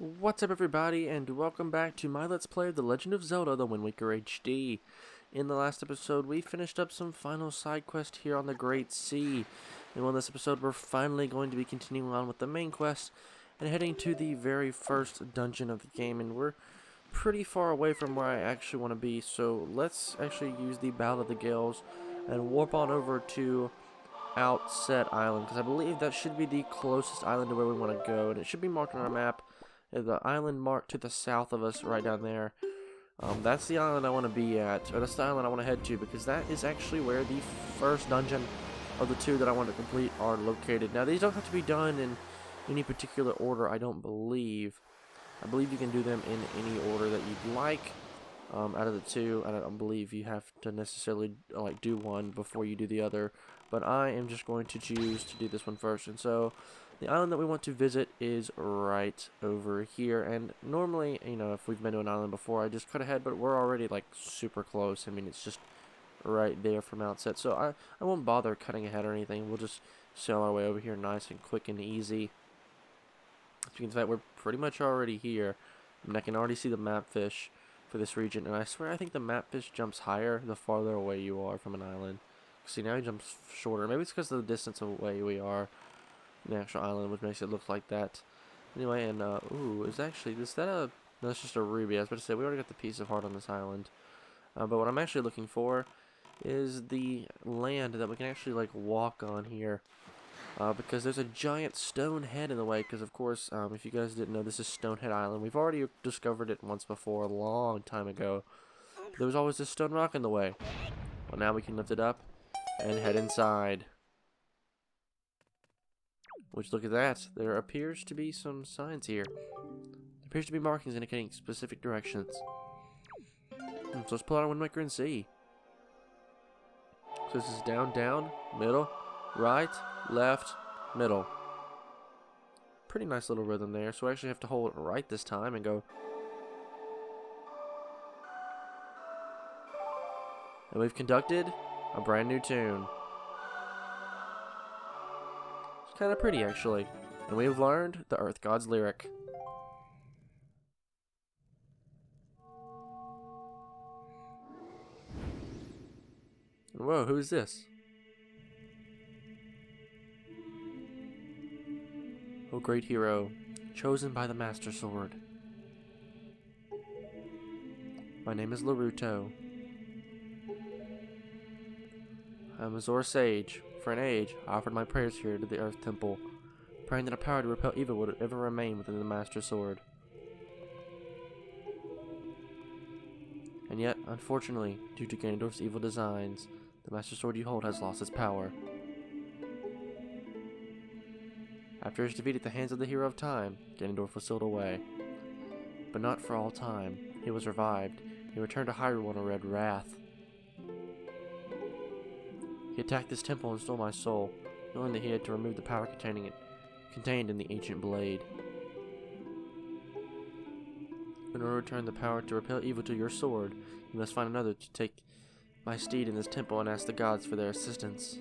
What's up everybody, and welcome back to my Let's Play of The Legend of Zelda, The Wind Waker HD. In the last episode, we finished up some final side quest here on the Great Sea. And in this episode, we're finally going to be continuing on with the main quest and heading to the very first dungeon of the game. And we're pretty far away from where I actually want to be, so let's actually use the Battle of the Gales and warp on over to Outset Island, because I believe that should be the closest island to where we want to go, and it should be marked on our map. The island marked to the south of us, right down there. That's the island I want to be at, or that's the island I want to head to, because that is actually where the first dungeon of the two that I want to complete are located. Now, these don't have to be done in any particular order, I don't believe. I believe you can do them in any order that you'd like. Out of the two, I don't believe you have to necessarily do one before you do the other, but I am just going to choose to do this one first. And so the island that we want to visit is right over here, and normally, you know, if we've been to an island before, I just cut ahead, but we're already like super close. I mean, it's just right there from Outset, so I won't bother cutting ahead or anything. We'll just sail our way over here nice and quick and easy. As you can see, we're pretty much already here, and I can already see the map fish for this region, and I swear I think the map fish jumps higher the farther away you are from an island. See, now he jumps shorter. Maybe it's because of the distance away we are from the actual island, which makes it look like that. Anyway, and ooh, is that no, that's just a ruby. I was about to say, we already got the piece of heart on this island. But what I'm actually looking for is the land that we can actually walk on here. Because there's a giant stone head in the way, because of course, if you guys didn't know, this is Stonehead Island. We've already discovered it once before, a long time ago. There was always this stone rock in the way. Well, now we can lift it up and head inside. Which, look at that, there appears to be some signs here. There appears to be markings indicating specific directions. So let's pull out our Wind Waker and see. So this is down, down, middle, right, left, middle. Pretty nice little rhythm there. So we actually have to hold it right this time and go. And we've conducted a brand new tune. It's kind of pretty, actually. And we've learned the Earth God's lyric. And whoa, who is this? O great hero, chosen by the Master Sword. My name is Laruto. I am a Zora sage. For an age, I offered my prayers here to the Earth Temple, praying that a power to repel evil would ever remain within the Master Sword. And yet, unfortunately, due to Ganondorf's evil designs, the Master Sword you hold has lost its power. After his defeat at the hands of the Hero of Time, Ganondorf was sealed away. But not for all time. He was revived. He returned to Hyrule on a red wrath. He attacked this temple and stole my soul, knowing that he had to remove the power contained in the ancient blade. In order to return the power to repel evil to your sword, you must find another to take my steed in this temple and ask the gods for their assistance.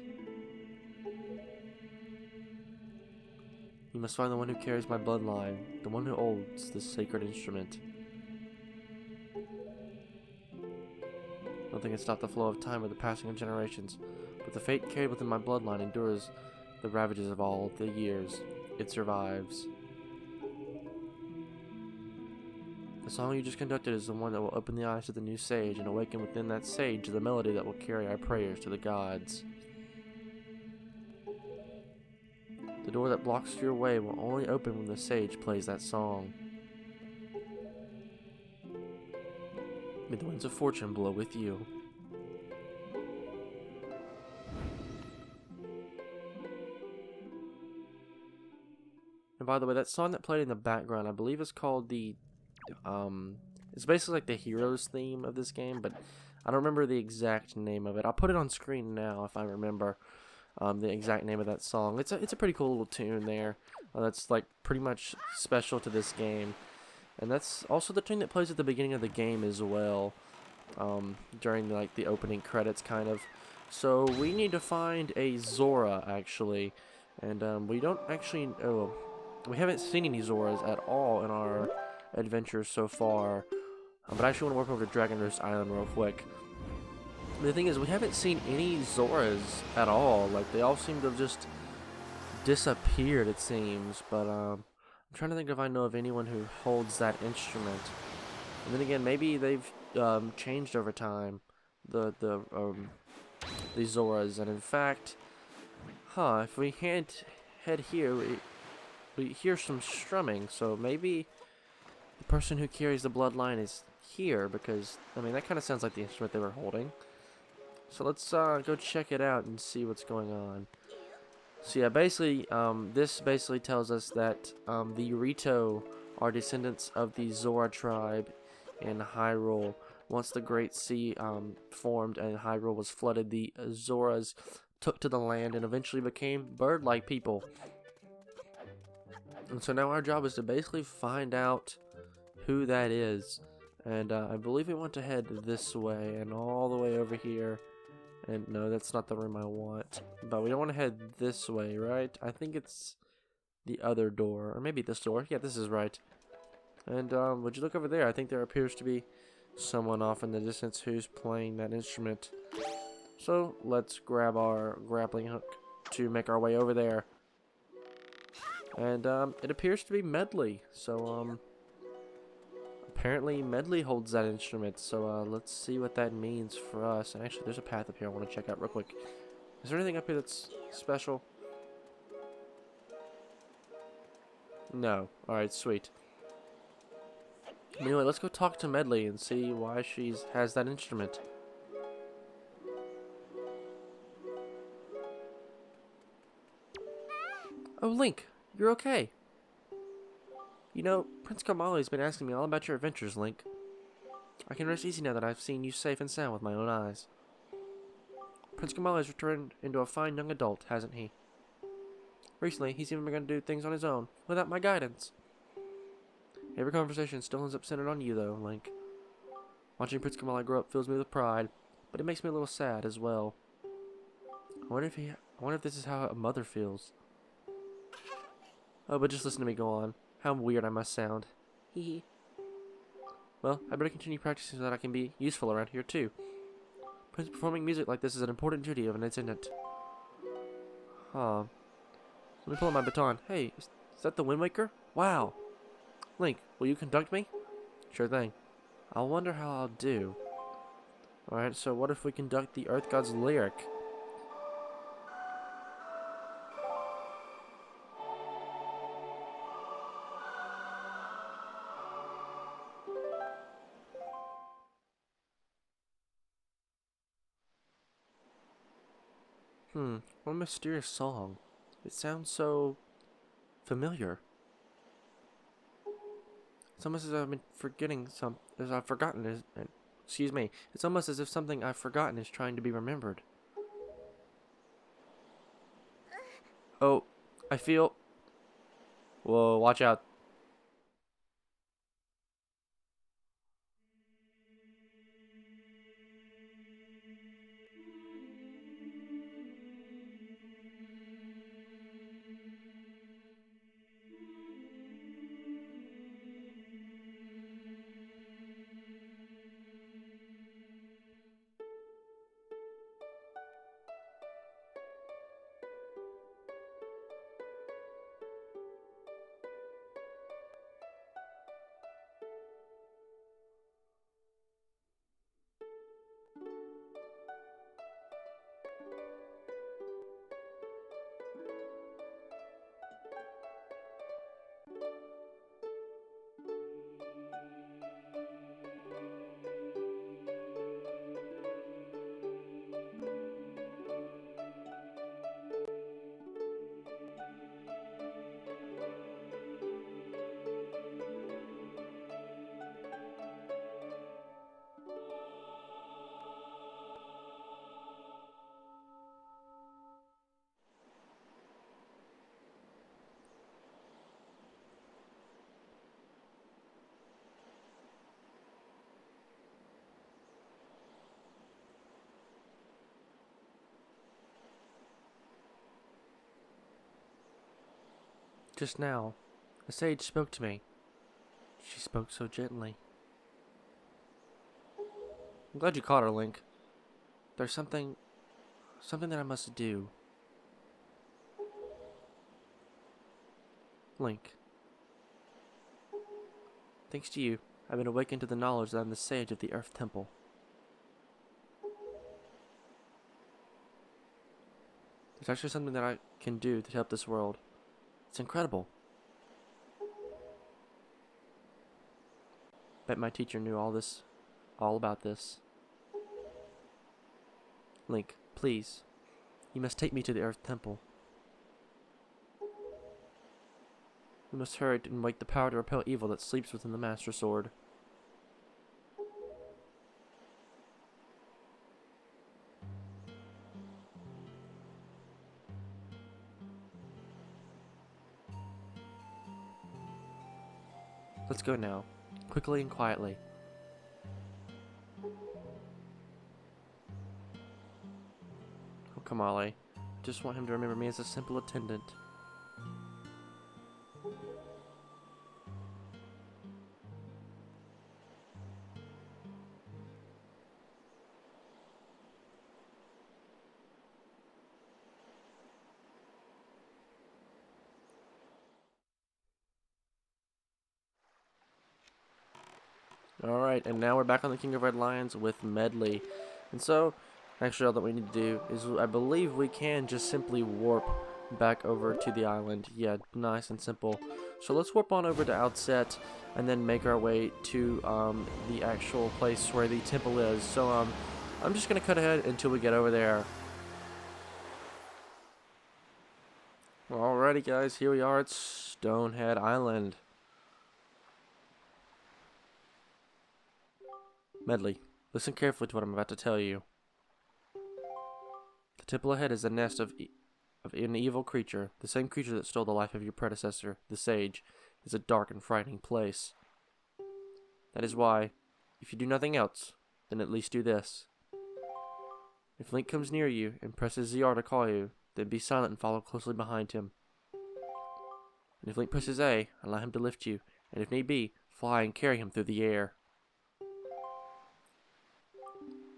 You must find the one who carries my bloodline, the one who holds this sacred instrument. Nothing can stop the flow of time or the passing of generations, but the fate carried within my bloodline endures the ravages of all the years. It survives. The song you just conducted is the one that will open the eyes of the new sage and awaken within that sage the melody that will carry our prayers to the gods. The door that blocks your way will only open when the sage plays that song. May the winds of fortune blow with you. And by the way, that song that played in the background, I believe is called the, it's basically like the hero's theme of this game, but I don't remember the exact name of it. I'll put it on screen now if I remember the exact name of that song. It's a pretty cool little tune there. That's like pretty much special to this game, and that's also the tune that plays at the beginning of the game as well, during the opening credits kind of. So we need to find a Zora actually, and we don't actually. Oh, we haven't seen any Zoras at all in our adventures so far. But I actually want to work over to Dragon Roost Island real quick. The thing is, we haven't seen any Zoras at all. Like, they all seem to have just disappeared, it seems. But I'm trying to think if I know of anyone who holds that instrument. And then again, maybe they've changed over time, these Zoras. And in fact, if we head here, we hear some strumming. So maybe the person who carries the bloodline is here, because, I mean, that kind of sounds like the instrument they were holding. So let's go check it out and see what's going on. So yeah, basically, this basically tells us that the Rito are descendants of the Zora tribe in Hyrule. Once the Great Sea formed and Hyrule was flooded, the Zoras took to the land and eventually became bird-like people. And so now our job is to basically find out who that is. And I believe we want to head this way and all the way over here. And no, that's not the room I want. But we don't want to head this way, right? I think it's the other door. Or maybe this door. Yeah, this is right. And would you look over there? I think there appears to be someone off in the distance who's playing that instrument. So let's grab our grappling hook to make our way over there. And it appears to be Medley. So apparently Medley holds that instrument, so let's see what that means for us. And actually, there's a path up here I want to check out real quick. Is there anything up here that's special? No. Alright, sweet. Anyway, let's go talk to Medley and see why she has that instrument. Oh, Link, you're okay. You know, Prince Kamali's been asking me all about your adventures, Link. I can rest easy now that I've seen you safe and sound with my own eyes. Prince Kamali's returned into a fine young adult, hasn't he? Recently, he's even begun to do things on his own, without my guidance. Every conversation still ends up centered on you, though, Link. Watching Prince Kamali grow up fills me with pride, but it makes me a little sad as well. I wonder if this is how a mother feels. Oh, but just listen to me go on. How weird I must sound. Hee hee. Well, I better continue practicing so that I can be useful around here, too. Performing music like this is an important duty of an attendant. Let me pull out my baton. Hey, is that the Wind Waker? Wow. Link, will you conduct me? Sure thing. I wonder how I'll do. Alright, so what if we conduct the Earth God's lyric? What a mysterious song. It sounds so familiar. It's almost as if I've been forgetting excuse me. It's almost as if something I've forgotten is trying to be remembered. Oh, I feel... Whoa, watch out. Just now, The sage spoke to me. She spoke so gently. I'm glad you caught her, Link. There's something that I must do. Link. Thanks to you, I've been awakened to the knowledge that I'm the sage of the Earth Temple. There's actually something that I can do to help this world. It's incredible. Bet my teacher knew all about this. Link, please. You must take me to the Earth Temple. We must hurry and wake the power to repel evil that sleeps within the Master Sword. Let's go now, quickly and quietly. Oh, Kamale. Just want him to remember me as a simple attendant. Alright, and now we're back on the King of Red Lions with Medley. And so, actually all that we need to do is, I believe we can just simply warp back over to the island. Yeah, nice and simple. So let's warp on over to Outset, and then make our way to the actual place where the temple is. So I'm just going to cut ahead until we get over there. Alrighty guys, here we are at Stonehead Island. Medley, listen carefully to what I'm about to tell you. The temple ahead is the nest of an evil creature. The same creature that stole the life of your predecessor, the sage, is a dark and frightening place. That is why, if you do nothing else, then at least do this. If Link comes near you and presses ZR to call you, then be silent and follow closely behind him. And if Link presses A, allow him to lift you, and if need be, fly and carry him through the air.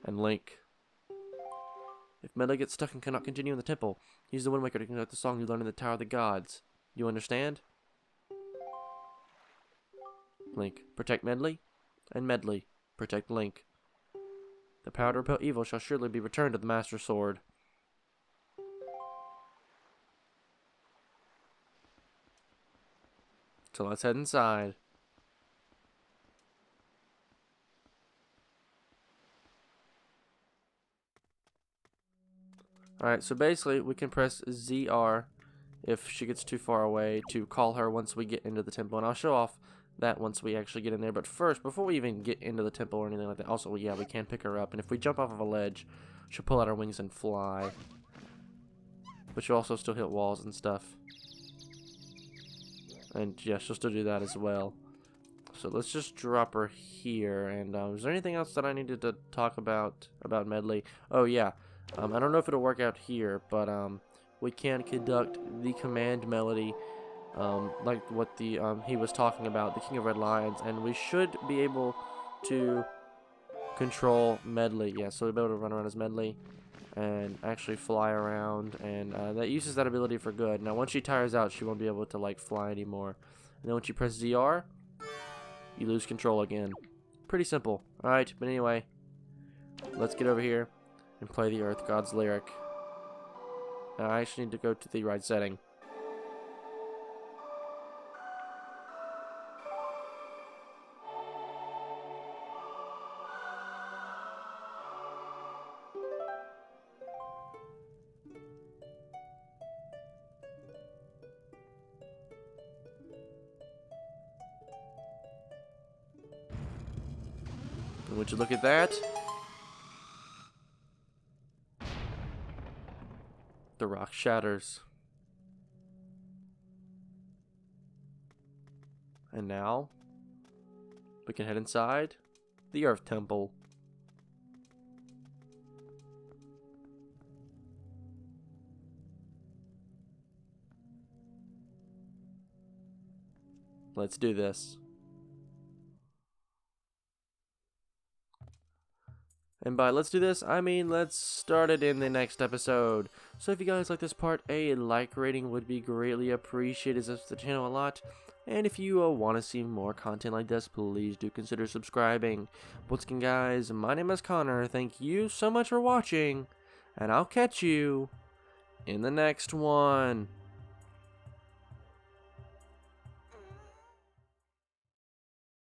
And Link. If Medley gets stuck and cannot continue in the temple, use the Wind Waker to conduct the song you learned in the Tower of the Gods. You understand? Link, protect Medley, and Medley, protect Link. The power to repel evil shall surely be returned to the Master Sword. So let's head inside. Alright, so basically we can press ZR if she gets too far away to call her once we get into the temple. And I'll show off that once we actually get in there. But first, before we even get into the temple or anything like that, also, yeah, we can pick her up. And if we jump off of a ledge, she'll pull out her wings and fly. But she'll also still hit walls and stuff. And yeah, she'll still do that as well. So let's just drop her here. And is there anything else that I needed to talk about Medley? Oh, yeah. I don't know if it'll work out here, but we can conduct the command melody, like what the he was talking about, the King of Red Lions, and we should be able to control Medley. Yeah, so we'll be able to run around as Medley and actually fly around, and that uses that ability for good. Now, once she tires out, she won't be able to like fly anymore. And then once you press ZR, you lose control again. Pretty simple. All right, but anyway, let's get over here and play the Earth God's lyric. Now, I actually need to go to the right setting. And would you look at that? The rock shatters. And now, we can head inside the Earth Temple. Let's do this. And by let's do this, I mean let's start it in the next episode. So if you guys like this part, a like rating would be greatly appreciated. It helps the channel a lot. And if you want to see more content like this, please do consider subscribing. Once again, guys, my name is Connor. Thank you so much for watching. And I'll catch you in the next one.